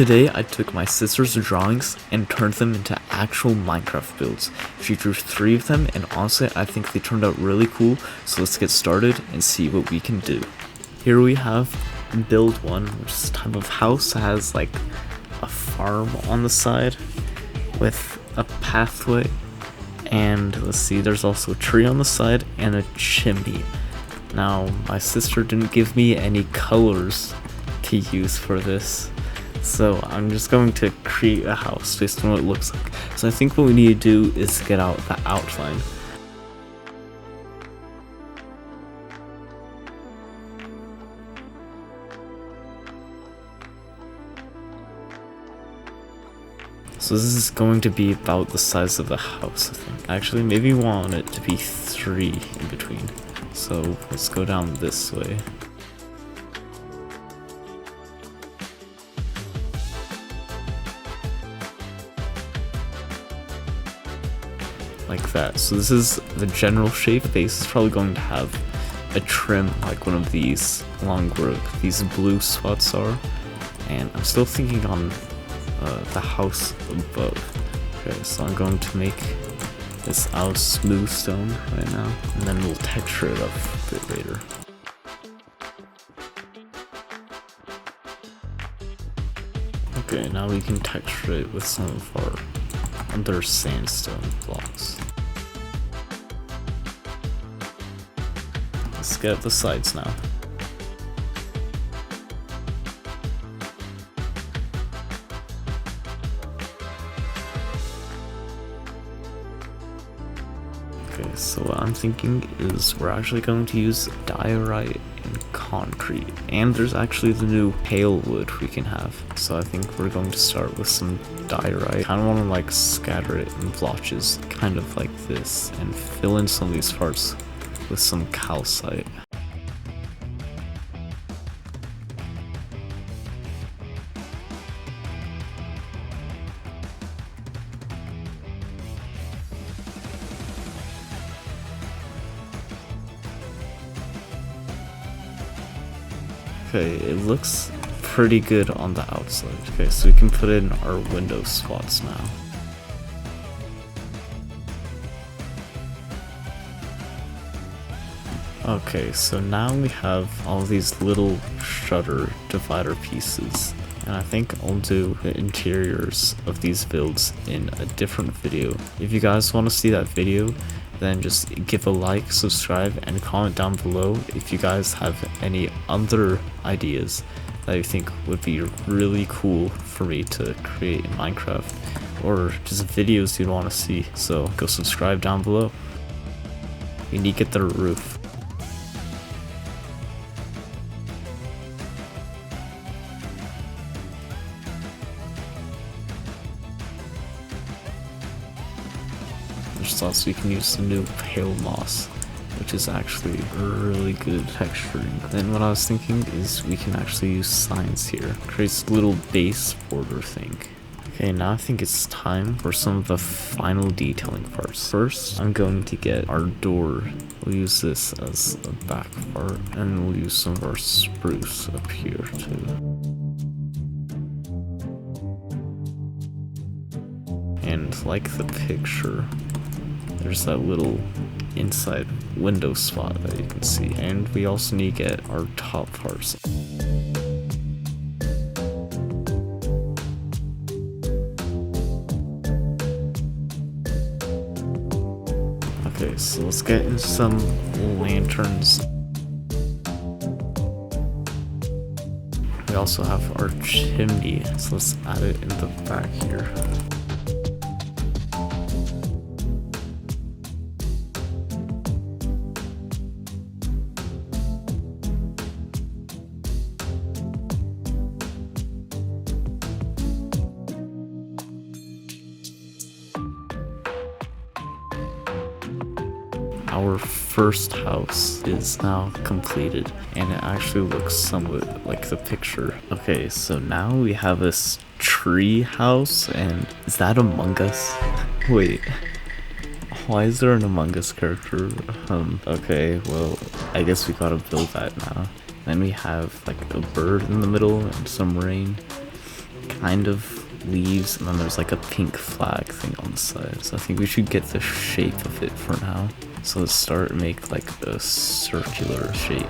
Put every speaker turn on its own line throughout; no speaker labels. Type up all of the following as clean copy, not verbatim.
Today I took my sister's drawings and turned them into actual Minecraft builds. She drew 3 of them, and honestly I think they turned out really cool, so let's get started and see what we can do. Here we have build 1, which is a type of house that has like a farm on the side with a pathway, and let's see, there's also a tree on the side and a chimney. Now my sister didn't give me any colors to use for this, so I'm just going to create a house based on what it looks like. So I think what we need to do is get out the outline. So this is going to be about the size of the house, I think. Actually, maybe we want it to be 3 in between. So let's go down this way. Like that. So this is the general shape. The base is probably going to have a trim like one of these along where these blue spots are. And I'm still thinking on the house above. Okay, so I'm going to make this out of smooth stone right now, and then we'll texture it up a bit later. Okay, now we can texture it with some of our other sandstone blocks. Let's get the sides now. Okay, so what I'm thinking is we're actually going to use diorite and concrete, and there's actually the new pale wood we can have. So I think we're going to start with some diorite. Kind of want to like scatter it in blotches, kind of like this, and fill in some of these parts with some calcite. Okay, it looks pretty good on the outside. Okay, so we can put in our window spots now. Okay, so now we have all these little shutter divider pieces, and I think I'll do the interiors of these builds in a different video. If you guys want to see that video, then just give a like, subscribe, and comment down below if you guys have any other ideas that you think would be really cool for me to create in Minecraft, or just videos you'd want to see. So go subscribe down below. We need to get the roof. So we can use the new pale moss, which is actually really good texturing. Then what I was thinking is we can actually use signs here. Creates a little base border thing. Okay, now I think it's time for some of the final detailing parts. First, I'm going to get our door. We'll use this as a back part, and we'll use some of our spruce up here too. And like the picture, there's that little inside window spot that you can see. And we also need to get our top parts. Okay, so let's get in some lanterns. We also have our chimney, so let's add it in the back here. Our first house is now completed, and it actually looks somewhat like the picture. Okay, so now we have this tree house, and is that Among Us? Wait, why is there an Among Us character? Okay, well, I guess we gotta build that now. Then we have like a bird in the middle and some rain. kind of leaves, and then there's like a pink flag thing on the side. So I think we should get the shape of it for now. So let's start and make like a circular shape.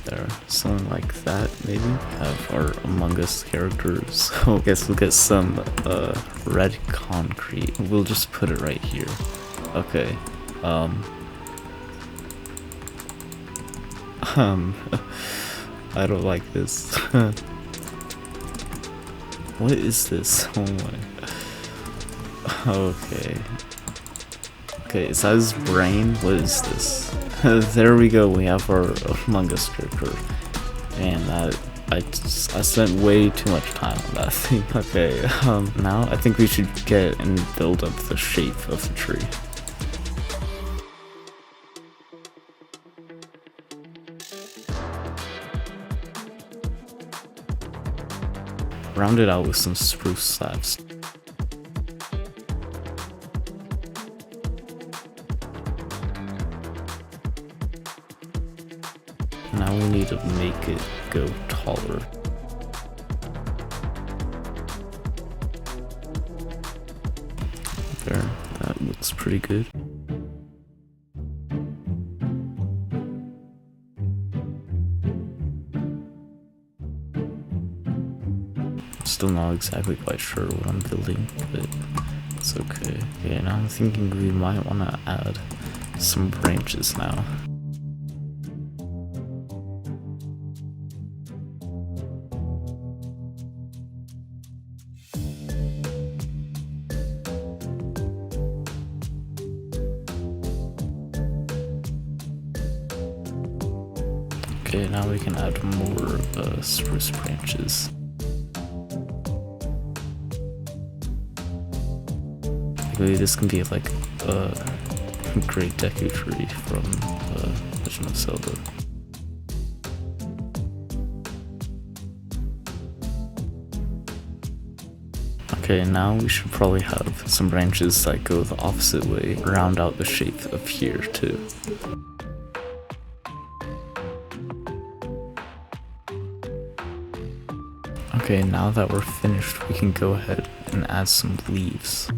There, something like that maybe. Have our Among Us characters. So I guess we'll get some red concrete. We'll just put it right here. Okay. I don't like this. What is this? Oh my. Okay. Okay, is that his brain? What is this? There we go, we have our Among Us character. And I spent way too much time on that thing. Okay, now I think we should get and build up the shape of the tree. Round it out with some spruce slabs. Now we need to make it go taller. There, that looks pretty good. Still not exactly quite sure what I'm building, but it's okay. Okay, now I'm thinking we might want to add some branches now. Okay, now we can add more spruce branches. Maybe this can be like a great deku tree from Legend of Zelda. Okay, now we should probably have some branches that go the opposite way, round out the shape of here too. Okay, now that we're finished, we can go ahead and add some leaves.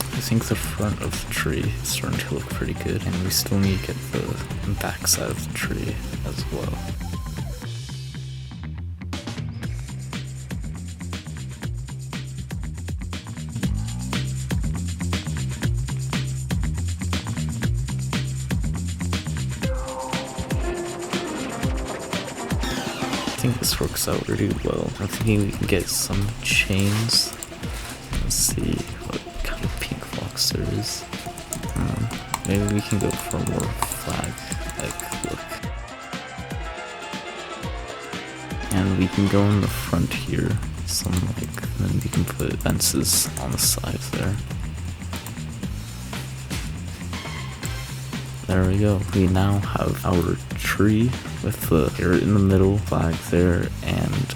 I think the front of the tree is starting to look pretty good, and we still need to get the back side of the tree as well. I think this works out pretty well. I'm thinking we can get some chains. Let's see what kind of pink fox there is. Maybe we can go for a more flag-like look. And we can go in the front here, then we can put fences on the sides there. There we go. We now have our tree with the carrot in the middle, flag there, and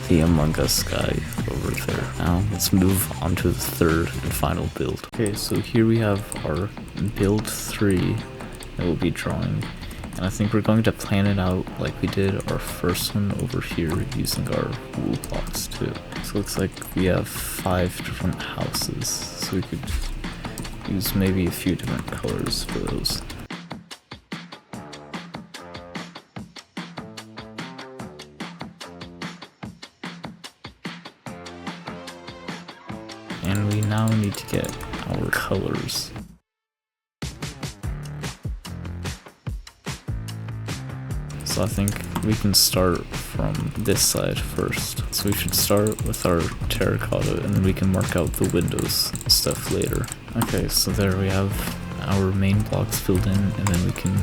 the Among Us guy over there. Now let's move on to the third and final build. Okay, so here we have our build 3 that we'll be drawing, and I think we're going to plan it out like we did our first one over here using our wool blocks too. So it looks like we have 5 different houses, so we could use maybe a few different colors for those. And we now need to get our colors. So I think we can start from this side first. So we should start with our terracotta, and then we can mark out the windows and stuff later. Okay, so there we have our main blocks filled in, and then we can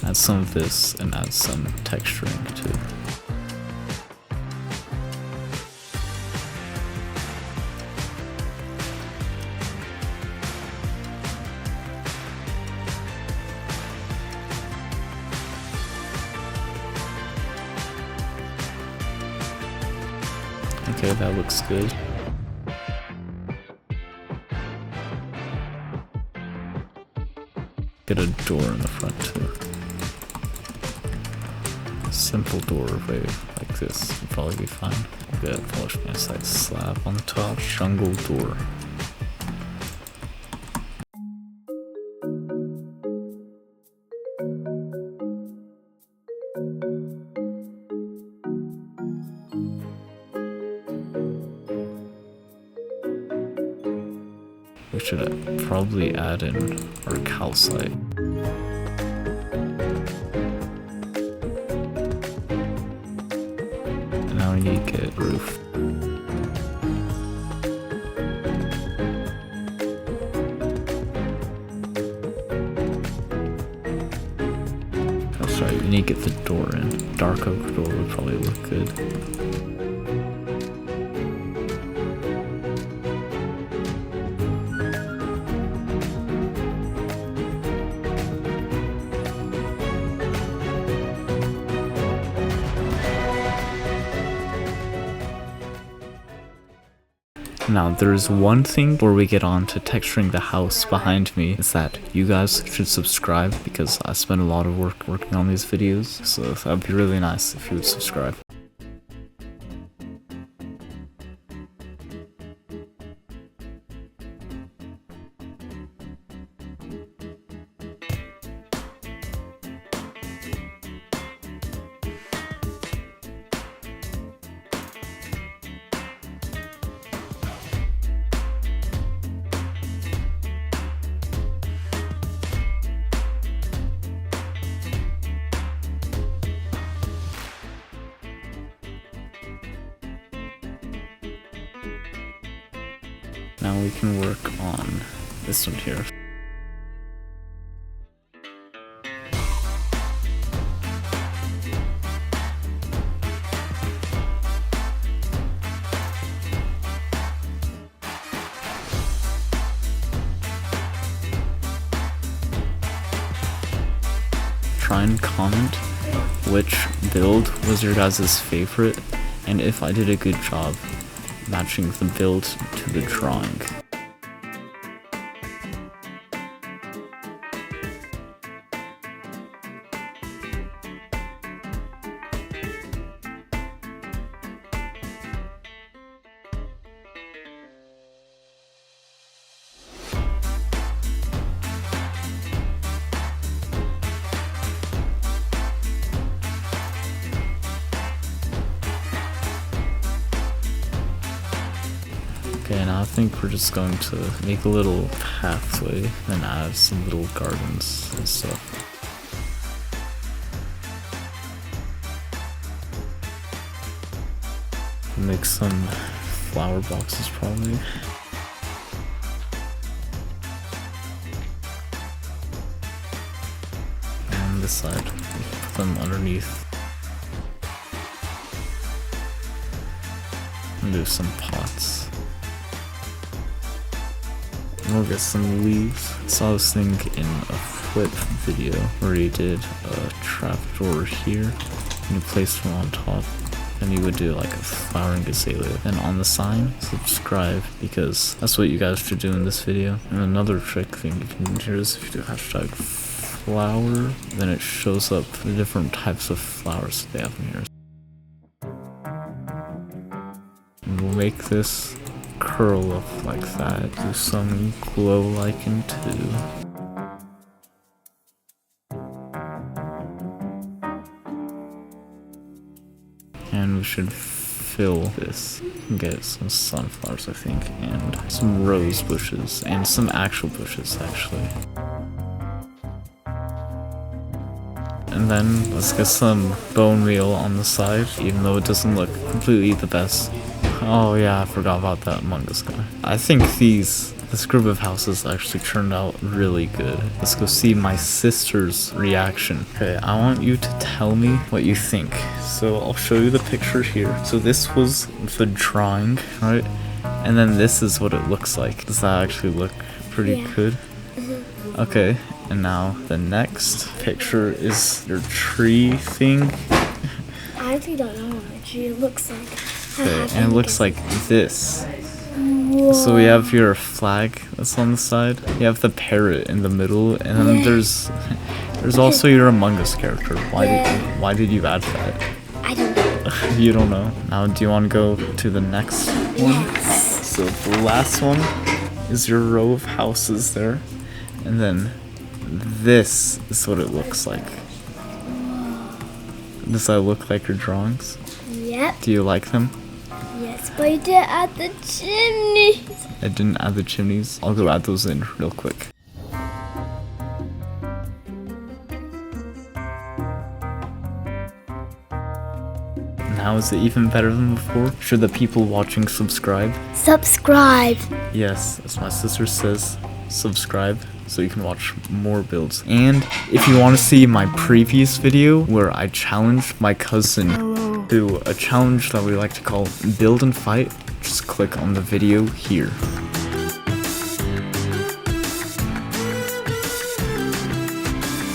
add some of this and add some texturing too. Okay, that looks good. Get a door in the front too. Simple doorway like this would probably be fine. Get a polished andesite slab on the top. Jungle door. We should probably add in our calcite. And now we need to get roof. Oh, sorry, we need to get the door in. Dark oak door would probably look good. Now, there's one thing before we get on to texturing the house behind me, is that you guys should subscribe, because I spend a lot of work working on these videos, so that would be really nice if you would subscribe. Now we can work on this one here. Try and comment which build was your guys' favorite, and if I did a good job matching the build to the drawing. Okay, now I think we're just going to make a little pathway and add some little gardens and stuff. Make some flower boxes probably. On this side, put them underneath. And do some pots. We'll get some leaves. I saw this thing in a flip video where he did a trapdoor here and you place one on top, and you would do like a flowering azalea. And on the sign, subscribe, because that's what you guys should do in this video. And another trick thing you can do here is if you do hashtag flower, then it shows up the different types of flowers they have in here. And we'll make this curl up like that. Do some glow lichen too. And we should fill this and get some sunflowers, I think, and some rose bushes, and some actual bushes actually. And then let's get some bone meal on the side, even though it doesn't look completely the best. Oh yeah, I forgot about that Among Us guy. I think these This group of houses actually turned out really good. Let's go see my sister's reaction. Okay, I want you to tell me what you think. So I'll show you the picture here. So this was the drawing, right? And then this is what it looks like. Does that actually look pretty good? Okay, and now the next picture is your tree thing.
I actually don't know what a tree looks like.
Okay, and it looks like this.
Whoa.
So we have your flag that's on the side. You have the parrot in the middle, and then there's also your Among Us character. Why did you add that?
I don't know.
You don't know. Now, do you want to go to the next one?
Yes.
So the last one is your row of houses there, and then this is what it looks like. Does that look like your drawings?
Yep.
Do you like them?
Yes, but you did add the chimneys.
I didn't add the chimneys. I'll go add those in real quick. Now is it even better than before? Should the people watching subscribe?
Subscribe.
Yes, as my sister says, subscribe so you can watch more builds. And if you want to see my previous video where I challenged my cousin to a challenge that we like to call Build and Fight, just click on the video here.